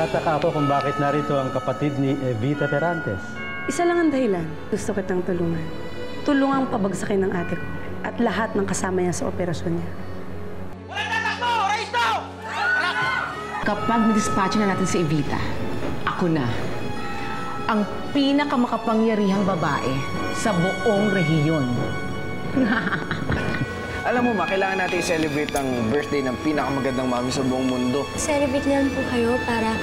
Nagtataka ako kung bakit narito ang kapatid ni Evita Ferrantes. Isa lang ang dahilan. Gusto kitang tulungan. Tulungang pabagsakin ng ate ko at lahat ng kasama niya sa operasyon niya. Walang tatakbo! Raisto! Kapag na-dispatch na natin si Evita, ako na ang pinakamakapangyarihang babae sa buong rehiyon. Alam mo ma, kailangan natin i-celebrate ang birthday ng pinakamagandang mami sa buong mundo. Celebrate naman po kayo para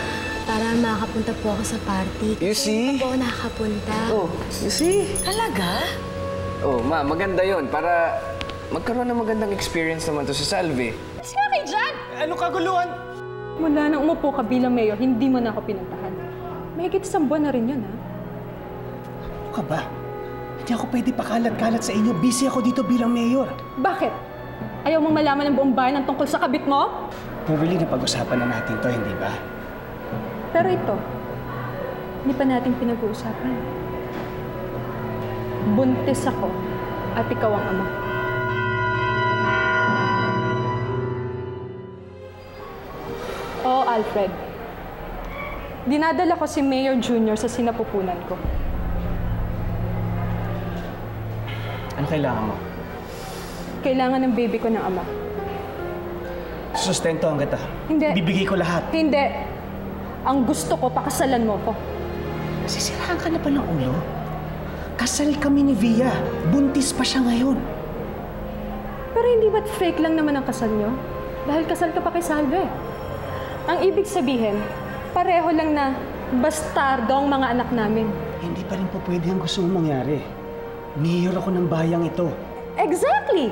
makapunta po ako sa party. You see? Hindi po ako nakakapunta. Oh, you see? Talaga? Oh, ma, maganda yon para magkaroon ng magandang experience naman to sa Salve. Sige kayo dyan! Anong kaguluhan? Mula nang umupo ka bilang mayor, hindi mo na ako pinuntahan. Mahigit 1 buwan na rin yun, ha? Ano ka ba? Hindi ako pwede pakalat-kalat sa inyo. Busy ako dito bilang mayor. Bakit? Ayaw mong malaman ng buong bayan ang tungkol sa kabit mo? Beverly, napag-usapan na natin to, hindi ba? Pero ito, hindi pa natin pinag-uusapan. Buntis ako at ikaw ang ama. Oo, Alfred. Dinadala ko si Mayor Junior sa sinapupunan ko. Ano kailangan mo? Kailangan ng baby ko ng ama. Sustentohan kita. Hindi. Bibigay ko lahat. Hindi. Ang gusto ko, pakasalan mo ko. Sisiraan ka na pa ng ulo? Kasal kami ni Via. Buntis pa siya ngayon. Pero hindi ba't fake lang naman ang kasal nyo? Dahil kasal ka pa kay Salve. Ang ibig sabihin, pareho lang na bastardo ang mga anak namin. Hindi pa rin po pwede ang gusto mong mangyari. Mayor ako ng bayang ito. Exactly!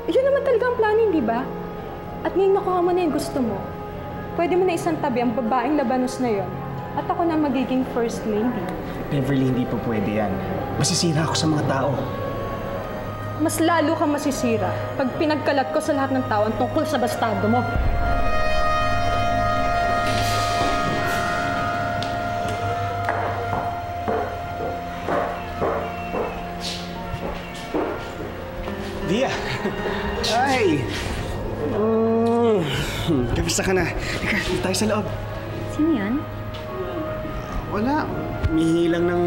Yun naman talaga ang plano, hindi ba? At ngayon nakuha mo na yung gusto mo. Pwede mo na isang tabi ang babaeng labanos na yon. At ako na magiging first lady. Beverly, hindi po pwede yan. Masisira ako sa mga tao. Mas lalo kang masisira pag pinagkalat ko sa lahat ng tao ang tungkol sa bastardo mo. Via! Ay! Kamusta ka na? Teka, dito tayo sa loob. Sino yan? Wala. Mihingi lang ng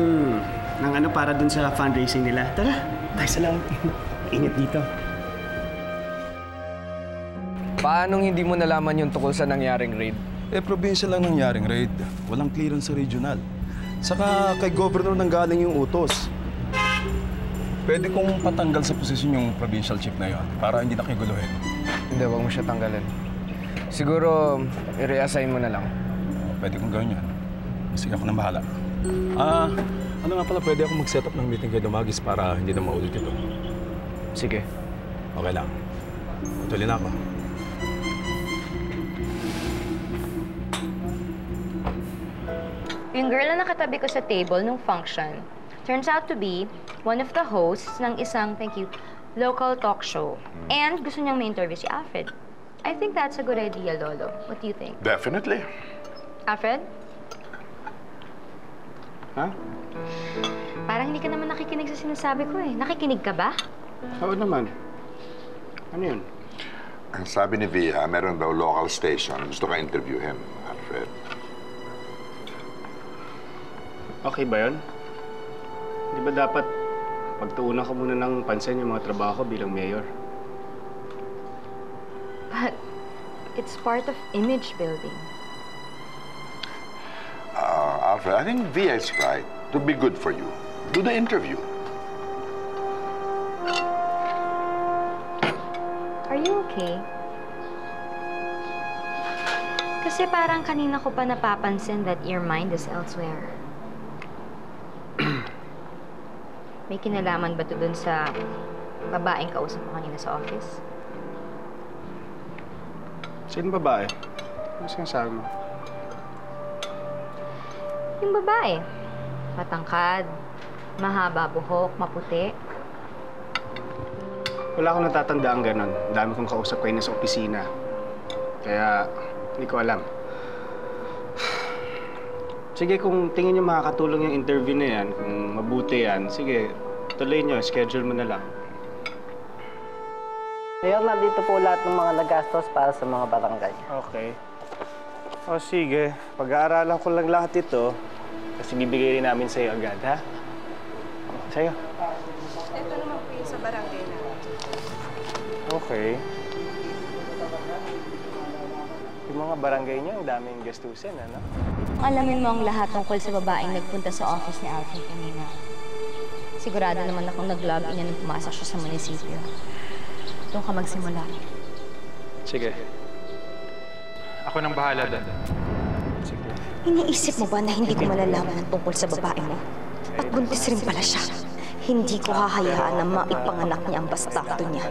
ano para dun sa fundraising nila. Tara, tayo sa loob. Ingat dito. Paanong hindi mo nalaman yung tungkol sa nangyaring raid? Probinsya lang nangyaring raid. Walang clearance sa regional. Saka kay governor nang galing yung utos. Pwede kong patanggal sa posisyon yung provincial chief na yon para hindi na kiguluhin. Hindi, huwag mo siya tanggalin. Siguro, i-reassign mo na lang. Pwede kong gawin yan. Sige, ako nang bahala. Ano nga pala, pwede ako mag-set up ng meeting kay Dumagis para hindi na maulit ito. Sige. Okay lang. Tuloy na ako. Yung girl na nakatabi ko sa table nung function, turns out to be one of the hosts ng isang, local talk show. And gusto niyang may interview si Alfred. I think that's a good idea, Lolo. What do you think? Definitely. Alfred? Ha? Parang hindi ka naman nakikinig sa sinasabi ko eh. Nakikinig ka ba? Oo naman. Ano yun? Ang sabi ni Via, meron daw local station. Gusto ka interview him, Alfred. Okay ba yun? Di ba dapat pagtuunan ko muna ng pansin yung mga trabaho ko bilang mayor? But it's part of image building. Alfred, I think Via is right. To be good for you. Do the interview. Are you okay? Kasi parang kanina ko pa napapansin that your mind is elsewhere. May kinalaman ba ito dun sa babaeng kausap mo kanina sa office? Sino babae? Ano sinasabi mo? Yung babae. Matangkad, mahaba buhok, maputi. Wala akong natatandaan ganon. Dami kong kausap kayo na sa opisina. Kaya, hindi ko alam. Sige, kung tingin niyo makakatulong yung interview na yan, kung mabuti yan, sige, tuloy niyo, schedule mo na lang. Ngayon, nandito po lahat ng mga nagastos para sa mga barangay. Okay. O sige, pag-aaralan ko lang lahat ito, kasi bibigay rin namin sa'yo agad, ha? Sa'yo. Ito naman po yung sa barangay na. Okay. Yung mga barangay niya, ang daming gastusin, ano? Alamin mo ang lahat tungkol sa babaeng nagpunta sa office ni Alfred kanina. Sigurado naman akong nag-log in yan nung pumasok siya sa munisipyo. Doon ka magsimula. Sige. Ako nang bahala doon. Sige. Iniisip mo ba na hindi ko malalaman ang tungkol sa babae mo? At buntis rin pala siya. Hindi ko hahayaan na maipanganak niya ang bastardo niya.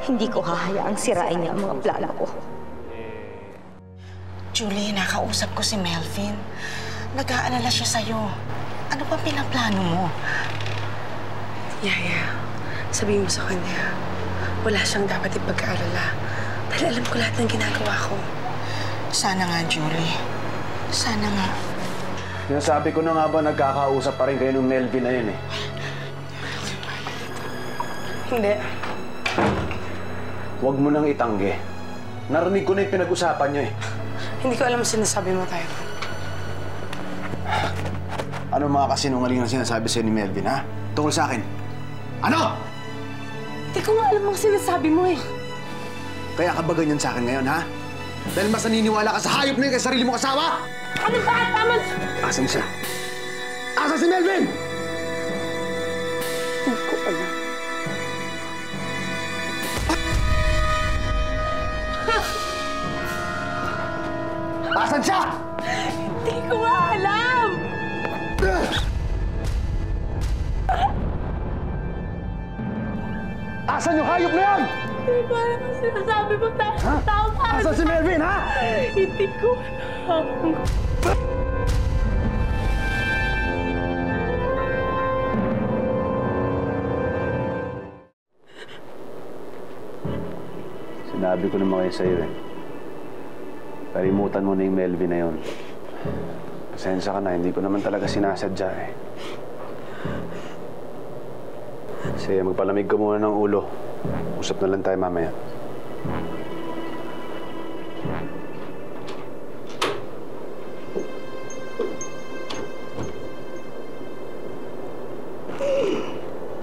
Hindi ko hahayaang sirain niya ang mga plano ko. Julie, nakausap ko si Melvin. Nag-aalala siya sa'yo. Ano bang pinaplano mo? Yaya, sabihin mo sa kanya, wala siyang dapat ipag-aalala. Dahil alam ko lahat ng ginagawa ko. Sana nga, Julie. Sana nga. Sinasabi ko na nga ba nagkakausap pa rin kayo ng Melvin na yun eh? Hindi. Huwag mo nang itanggi. Narinig ko na yung pinag-usapan niyo eh. Hindi ko alam sinasabi mo tayo. Ano mga kasinungaling ang sinasabi sa'yo ni Melvin, ha? Tungkol sa akin. Ano? Hindi ko nga alam ang sinasabi mo eh. Kaya ka ba ganyan sa akin ngayon, ha? Dahil mas naniniwala ka sa hayop na yun kay sarili mong asawa? Ano ba? Tama! Asan siya? Asan si Melvin? Hindi ko alam. Asan siya? Hindi ko nga alam! Asan yung hayop na yan? Hindi ko alam ang sinasabi mo tayo. Tama! Asan si Melvin, ha? Hindi ko alam. Sinabi ko naman kayo sa'yo eh. Kalimutan mo na yung Melvin na yun. Pasensya ka na, hindi ko naman talaga sinasadya eh. Sige, magpalamig ka muna ng ulo. Usap na lang tayo mamaya.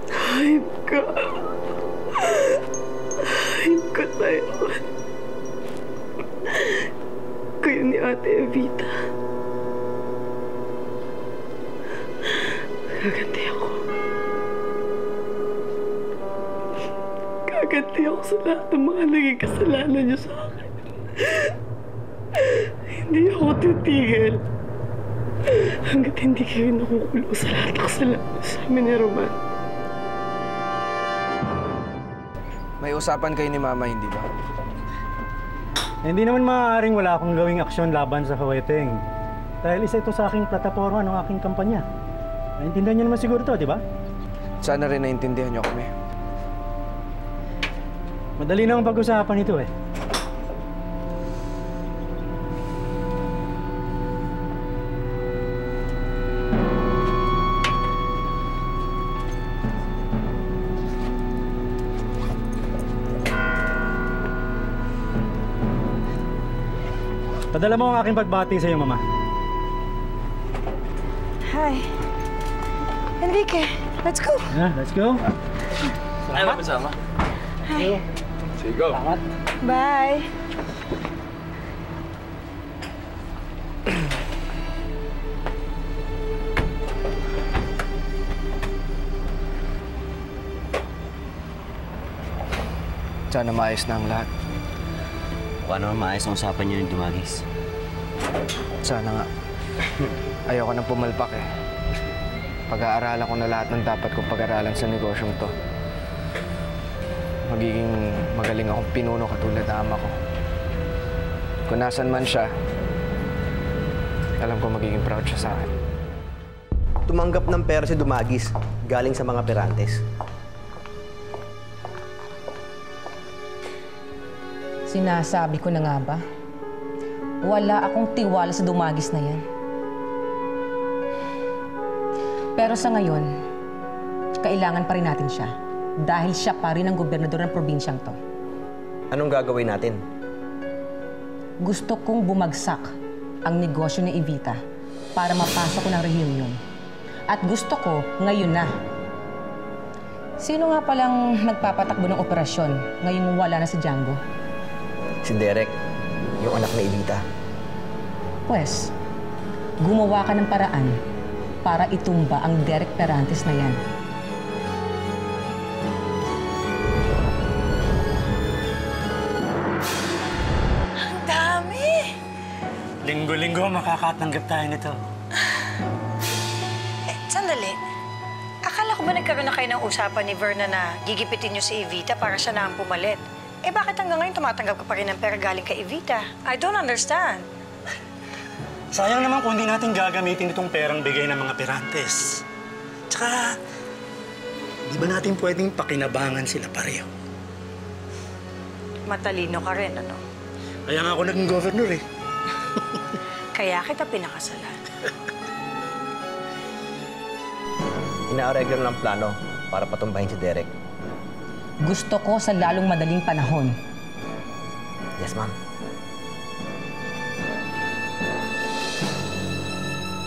Hayop ka. Hayop ka tayo. Kayo ni Ate Evita. Gaganti ako. Gaganti ako sa lahat ng mga naging kasalanan niyo sa akin. Hindi ako titigil. Hanggat hindi kayo nakukulong sa lahat ng kasalanan sa amin ni Roman. May usapan kayo ni Mama, hindi ba? Hindi naman maaaring wala akong gawing aksyon laban sa Huweteng. Dahil isa ito sa aking plataforma ng aking kampanya. Naintindihan niyo naman siguro ito, di ba? Sana rin naintindihan niyo kami. Madali na ang pag-usapan ito eh. Padala mo ang aking pagbati sa iyo, Mama. Hi. Enrique, let's go. Yeah, let's go. Ayaw ba sama? Hi. Sige, go. Salamat. Bye. Sana maayos na ang lahat. Paano maayos ang usapan niyo ng Dumagis? Sana nga. Ayoko nang pumalpak eh. Pag-aaralan ko na lahat ng dapat kong pag-aralan sa negosyong to. Magiging magaling akong pinuno katulad ng ama ko. Kung nasan man siya, alam ko magiging proud siya sa akin. Tumanggap ng pera si Dumagis galing sa mga perantes. Sinasabi ko na nga ba? Wala akong tiwala sa Dumagis na yan. Pero sa ngayon, kailangan pa rin natin siya. Dahil siya pa rin ang gobernador ng probinsyang to. Anong gagawin natin? Gusto kong bumagsak ang negosyo ni Evita para mapasok ko ng reunion. At gusto ko ngayon na. Sino nga palang nagpapatakbo ng operasyon ngayong wala na si Django? Si Derek, yung anak ni Evita. Pwes, gumawa ka ng paraan para itumba ang Derek Perantes na yan. Ang dami! Linggo-linggo makakatanggap tayo nito. Sandali. Akala ko ba nagkaroon na kayo ng usapan ni Verna na gigipitin niyo si Evita para siya na ang pumalit? Eh bakit hanggang ngayon tumatanggap ka pa rin ng pera galing kay Evita? I don't understand. Sayang naman kung hindi natin gagamitin itong perang bigay ng mga Perantes. Tsaka, di ba natin pwedeng pakinabangan sila pareho? Matalino ka rin, ano? Kaya nga ako naging governor eh. Kaya kita pinakasalan. Inaareglo ng plano para patumbahin si Derek. Gusto ko sa lalong madaling panahon. Yes, ma'am.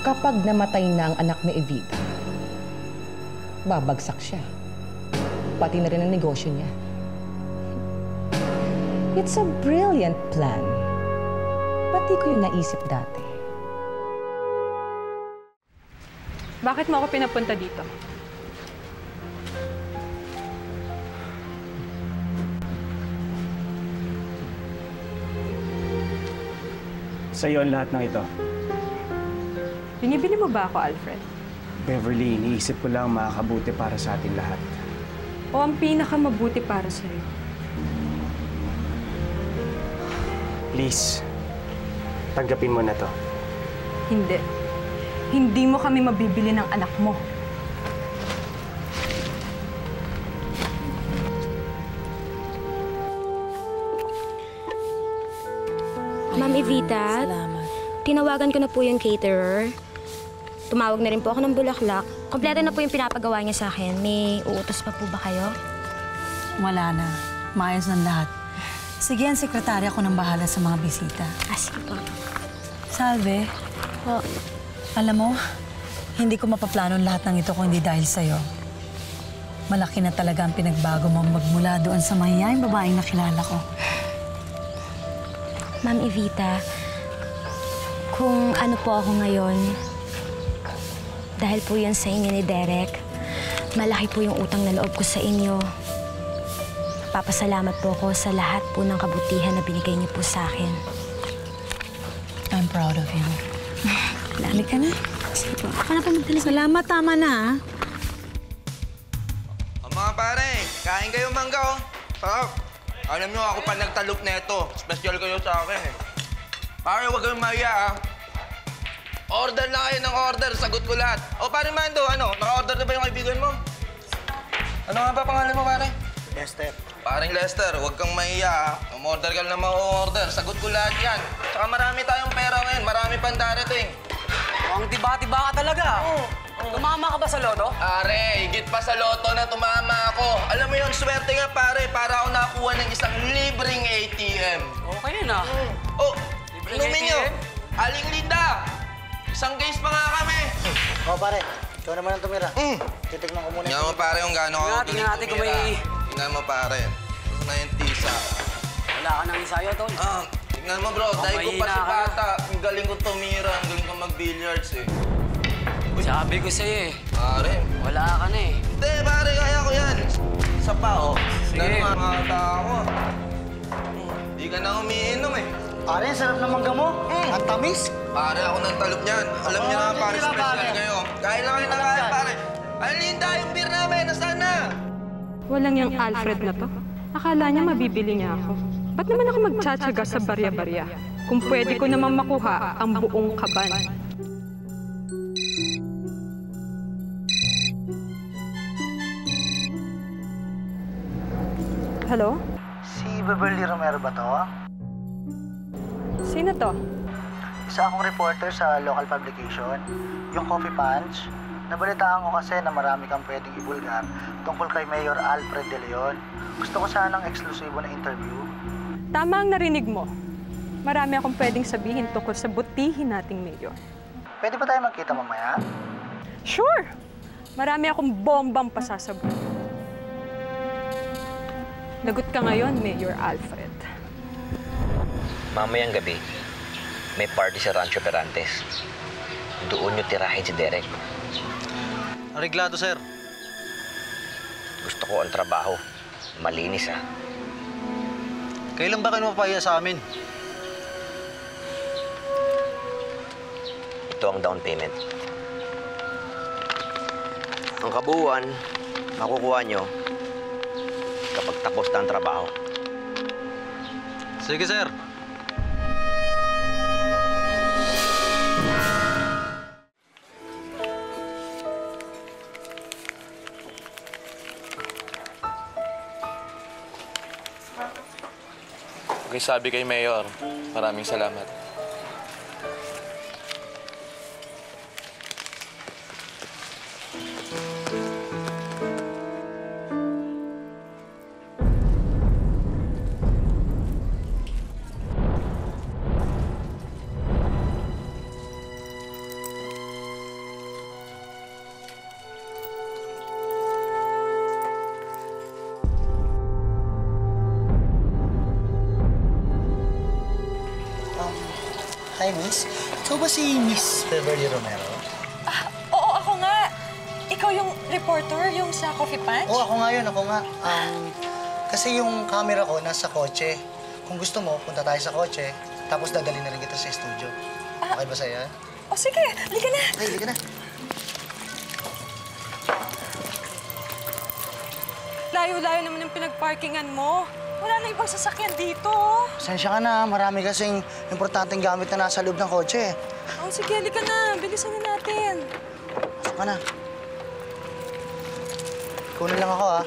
Kapag namatay na ang anak ni Evita, babagsak siya. Pati na rin ang negosyo niya. It's a brilliant plan. Pati ko yung naisip dati. Bakit mo ako pinapunta dito? Sa'yo ang lahat ng ito. Binibili mo ba ako, Alfred? Beverly, iniisip ko lang makakabuti para sa ating lahat. O ang pinakamabuti para sa'yo? Please, tanggapin mo na to. Hindi. Hindi mo kami mabibili ng anak mo. Ma'am Evita, tinawagan ko na po yung caterer. Tumawag na rin po ako ng bulaklak. Kompleto na po yung pinapagawa niya sa akin. May uutos pa po ba kayo? Wala na. Maayos ng lahat. Sige, ang sekretarya ko nang bahala sa mga bisita. Sige po. Salve. Po. Alam mo, hindi ko mapaplano lahat ng ito kung hindi dahil sa'yo. Malaki na talaga ang pinagbago mo magmula doon sa mahiyaing babaeng nakilala ko. Ma'am Evita, kung ano po ako ngayon, dahil po yun sa inyo ni Derek, malaki po yung utang na loob ko sa inyo. Papasalamat po ako sa lahat po ng kabutihan na binigay niyo po sa akin. I'm proud of you. Halika na. Sige po. Ako na po magdala. Salamat, tama na. Mga pare, kain kayo mangga, oh. Sarap. Alam nyo, ako pa nagtalop na ito. Special kayo sa akin, eh. Pare, huwag kayong mahiya, ah. Order na kayo ng order. Sagot ko lahat. O, pare Mando, ano? Naka-order na ba yung kaibigan mo? Ano nga ba pangalan mo, pare? Lester. Paring Lester, huwag kang mahiya, ah. Umorder ka na ma-order. Sagot ko lahat yan. Tsaka marami tayong pera ngayon. Marami pang darating. Ang tiba-tiba ka talaga. Tumama ka ba sa loto? Pare, higit pa sa loto na tumama ako. Alam mo yung swerte nga, pare, para ako nakakuha ng isang libreng ATM. Okay yun, ah. Oh, inumin nyo. Aling Linda, isang case pa nga kami. Oo, pare. Ikaw naman ang tumira. Titignan ko muna. Tingnan mo, pare, kung gaano ako Tingnan natin kung may... Tingnan mo, pare. Ito na yung tisa. Wala ka nang isayo, Tol. Tingnan mo, bro. Dahil ko pa si Bata. Ang galing ko tumira. Ang galing ko mag-billiards, eh. Sabi ko sa'yo, eh. Pare. Wala ka na, eh. Hindi, pare. Kaya ko yan. Isa pa, oh. Sige. Mga tao. Hindi ka na umiinom, eh. Pare, sarap ng mangga mo. Ang tamis. Pare, ako ng talop niyan. Alam niyo na, pare, special kayo. Kain lang kayo na kain, pare. Ay, Linda, yung beer namin. Nasaan na? Walang yung Alfred na to. Akala niya mabibili niya ako. Ba't naman ako magtsatsaga sa barya-barya? Kung pwede ko naman makuha ang buong kaban. Hello? Si Beverly Romero ba to? Sino to? Isa akong reporter sa local publication, yung Coffee Punch. Nabalitaan ko kasi na marami kang pwedeng ibulgar tungkol kay Mayor Alfred De Leon. Gusto ko sanang eksklusibo na interview. Tama ang narinig mo. Marami akong pwedeng sabihin tungkol sa butihin nating mayor. Pwede ba tayo magkita mamaya? Sure! Marami akong bombang pasasabot. Lagot ka ngayon, Mayor Alfred. Mamayang gabi, may party sa Rancho Perantes. Doon nyo tirahin si Derek. Areglado, sir. Gusto ko ang trabaho. Malinis, ha? Kailan ba kayo mapahiya sa amin? Ito ang down payment. Ang kabuuan, makukuha nyo kapag tapos na ang trabaho. Sige, sir. Okay, sabi kay Mayor, maraming salamat. Hi, Miss. Ikaw ba si Miss Beverly Romero? Oo, ako nga. Ikaw yung reporter, yung sa Coffee Punch? Oo, ako nga yun. Ako nga. Kasi yung camera ko nasa kotse. Kung gusto mo, punta tayo sa kotse, tapos dadalhin na rin kita sa studio. Okay ba sa'yo? O sige, halika na. Ay, halika na. Layo-layo naman yung pinagparkingan mo. Wala na ibang sasakyan dito. Pasensya ka na. Marami kasing importanteng gamit na nasa loob ng kotse. Oh, sige, halika na. Bilisan na natin. Pasok ka na. Kunin lang ako, ha?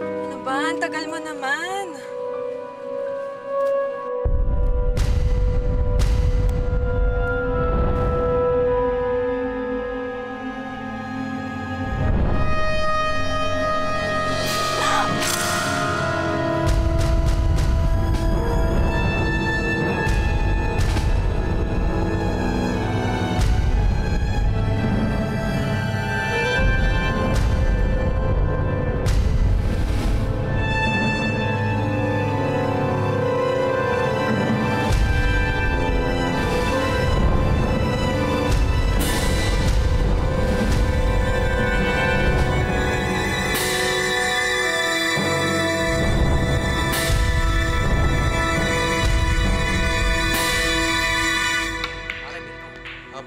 Ano ba? Ang tagal mo naman.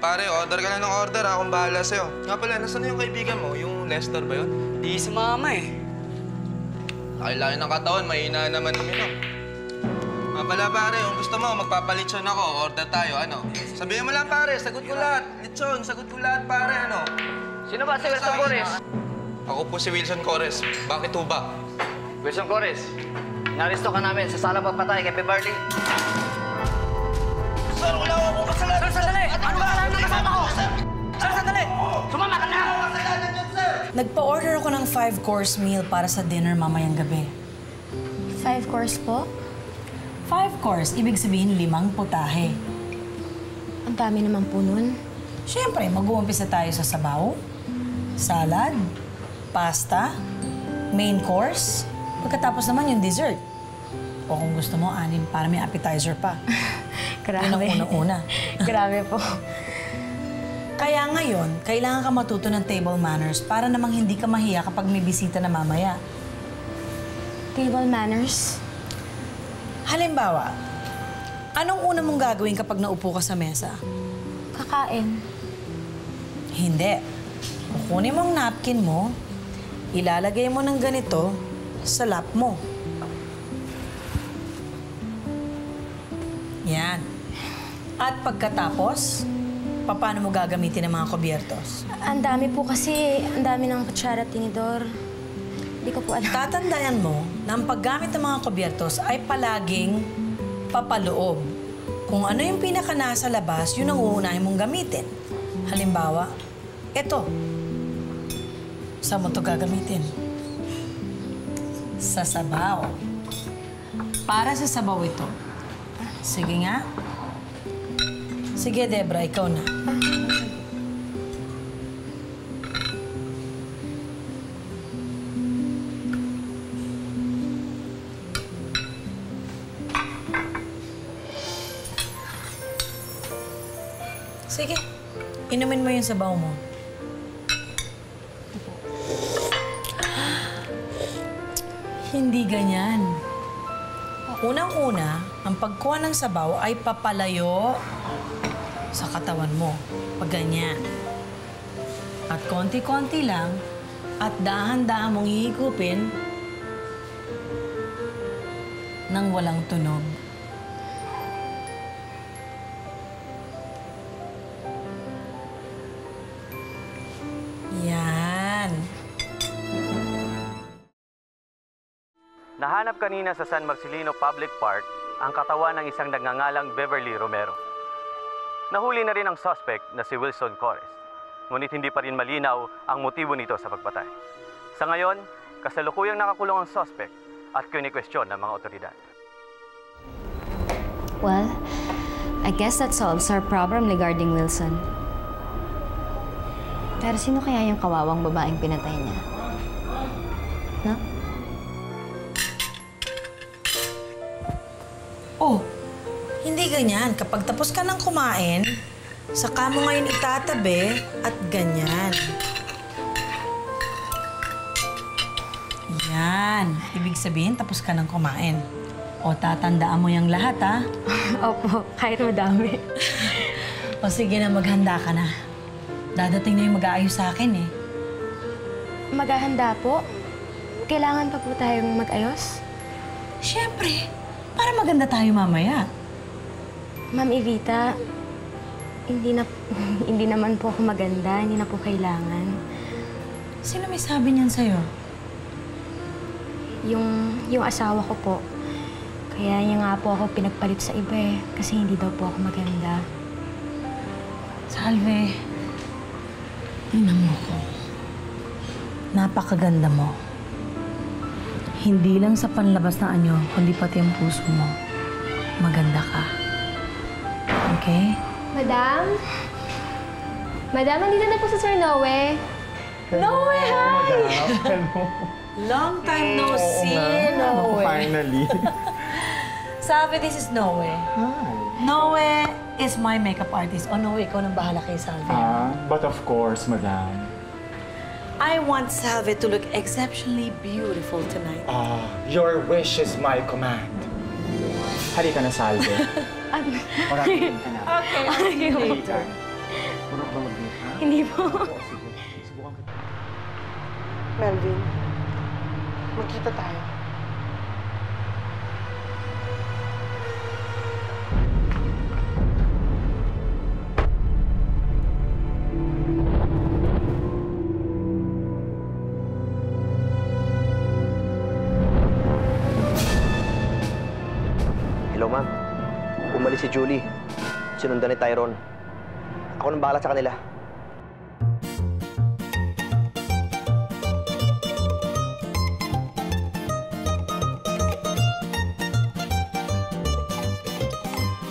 Pare, order ka na ng order, akong bahala sa'yo. Nga pala, nasaan na yung kaibigan mo? Yung Lester ba yun? Di sumama eh. Laki-laki ng katawan, mahina naman uminom. Nga pala pare, kung gusto mo, magpapalitsyon ako, order tayo, ano? Sabihin mo lang pare, sagot ko lahat. Litsyon, sagot ko lahat pare, ano? Sino ba si Wilson Cores? Ako po si Wilson Cores. Bakit ho ba? Wilson Cores, inaresto ka namin sa sala pagpatay kay Beverly. Sir, wala akong kasalanan! Sir, sandali! Ano ba kasalanan ng kasama ko? Sir, sandali! Sumama ka na! Nagpa-order ako ng 5-course meal para sa dinner mamayang gabi. 5 course po? 5 course, ibig sabihin 5 putahe. Ang dami naman po nun. Siyempre, mag-uumpisa tayo sa sabaw, salad, pasta, main course, pagkatapos naman yung dessert. O kung gusto mo, 6 para may appetizer pa. Grabe. Yun ang unang-una. Grabe po. Kaya ngayon, kailangan ka matuto ng table manners para namang hindi ka mahiya kapag may bisita na mamaya. Table manners? Halimbawa, anong una mong gagawin kapag naupo ka sa mesa? Kakain. Hindi. Kukunin mong napkin mo, ilalagay mo ng ganito sa lap mo. Yan. At pagkatapos, paano mo gagamitin ang mga kubyertos? Ang dami po kasi, ang dami ng kutsara at tinidor. Hindi ko po alam. Tatandaan mo na ang paggamit ng mga kubyertos ay palaging papaloob. Kung ano yung pinaka nasa labas, yun ang uunahin mong gamitin. Halimbawa, eto. Saan mo ito gagamitin? Sa sabaw. Para sa sabaw ito. Sige nga. Sige, Debra, ikaw na. Sige, inumin mo yung sabaw mo. Hindi ganyan. Unang-una, ang pagkuha ng sabaw ay papalayo sa katawan mo. Pag ganyan. At konti-konti lang, at dahan-dahan mong hihigupin nang walang tunog. Yan. Nahanap kanina sa San Marcelino Public Park ang katawan ng isang nagngangalang Beverly Romero. Nahuli na rin ang suspect na si Wilson Cores, ngunit hindi pa rin malinaw ang motibo nito sa pagpatay. Sa ngayon, kasalukuyang nakakulong ang suspect at kini-question ng mga otoridad. Well, I guess that solves our problem regarding Wilson. Pero sino kaya yung kawawang babaeng pinatay niya? No? Oh, hindi ganyan. Kapag tapos ka ng kumain, saka mo ngayon itatabi at ganyan. Yan. Ibig sabihin, tapos ka ng kumain. O, tatandaan mo yung lahat, ha? Opo, kahit madami. O, sige na, maghanda ka na. Dadating na yung mag-aayos sa akin, eh. Maghahanda po? Kailangan pa po tayong mag-ayos? Siyempre. Para maganda tayo mamaya. Ma'am Evita, hindi naman po ako maganda. Hindi na po kailangan. Sino may sabi niyan sa'yo? Yung asawa ko po. Kaya niya nga po ako pinagpalit sa iba eh. Kasi hindi daw po ako maganda. Salve, tingnan mo ko. Napakaganda mo. Hindi lang sa panlabas na anyo, kundi pati ang puso mo. Maganda ka. Okay? Madam? Madam, nandito na po si Sir Noe. Noe, hi! Long time no see, Noe. Finally. Salve, this is Noe. Hi. Noe is my makeup artist. O Noe, ikaw nang bahala kay Salve. But of course, madam. I want Salve to look exceptionally beautiful tonight. Your wish is my command. Halika na, Salve. Maraming ka na. Okay, okay. Later. Puro ba mag-meet, ha? Hindi po. Subukan kita. Melvin, magkita tayo. Hello, ma'am. Umalis si Julie. Sinundan ni Tyrone. Ako nang bahala sa kanila.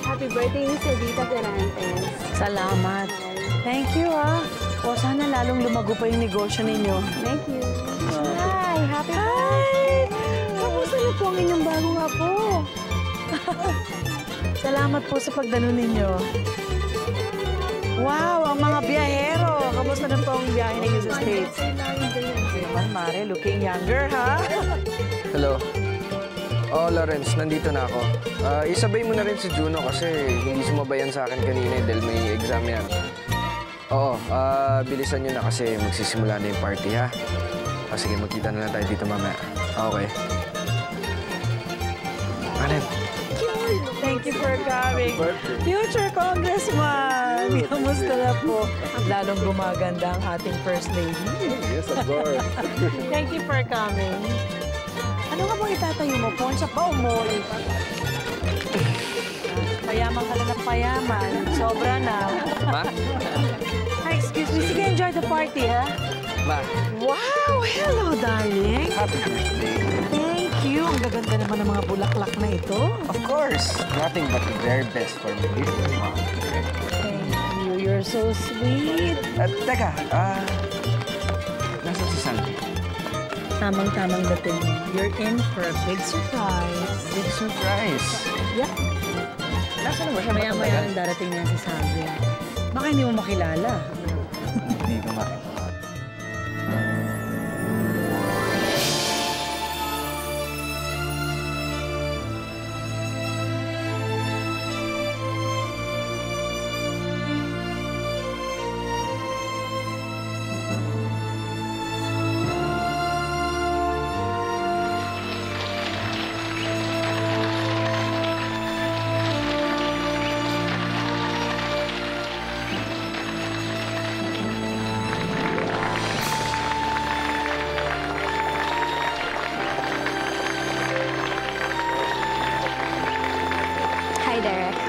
Happy birthday, Miss Evita Ferrantes. Salamat. Thank you, ah. O sana lalong lumago pa yung negosyo ninyo. Thank you. Hi! Happy birthday! Kamusta na po ang inyong bagong apo? Salamat po sa pagdalo ninyo. Wow! Ang mga biyahero! Kamusta na po ang biyahe ninyo sa States? Naman, Mare, looking younger, ha? Hello. Oh, Lawrence, nandito na ako. Isabay mo na rin si Juno kasi hindi sumabayan sa akin kanina dahil may exam yan. Oo, bilisan nyo na kasi magsisimula na yung party, ha? Sige, magkita na lang tayo dito mamaya. Okay. Alin? Thank you for coming. Future Congressman! Kamusta na po? Lalong gumaganda ang ating First Lady. Yes, of course. Thank you for coming. Ano nga bang itatayo mo? Pawn shop ba o mall? Payaman ka na ng payaman. Sobra na. Ma? Hi, excuse me. Sige, enjoy the party, ha? Ma? Wow! Hello, darling. Happy birthday. Thank you. ang gaganda naman ng mga bulaklak na ito. Of course. Nothing but the very best for my beautiful mom. Thank you. You're so sweet. Teka, nasa si Sandy? Tamang-tamang dating mo. You're in for a big surprise. Big surprise? Yeah. Nasaan na ba siya? Maya-maya ang darating niya si Sandy. Baka hindi mo makilala. Hindi ko makilala. Hi, Derek.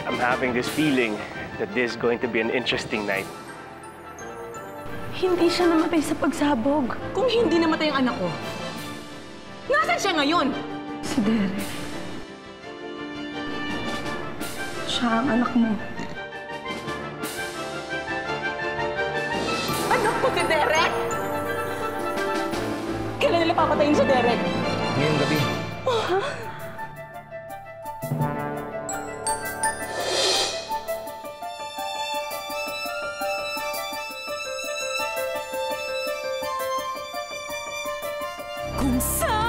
I'm having this feeling that this is going to be an interesting night. Hindi siya namatay sa pagsabog. Kung hindi namatay ang anak ko, nasaan siya ngayon? Si Derek. Siya ang anak mo. Anak ko si Derek? Kailan nila papatayin si Derek? Ngayong gabi. Kung saan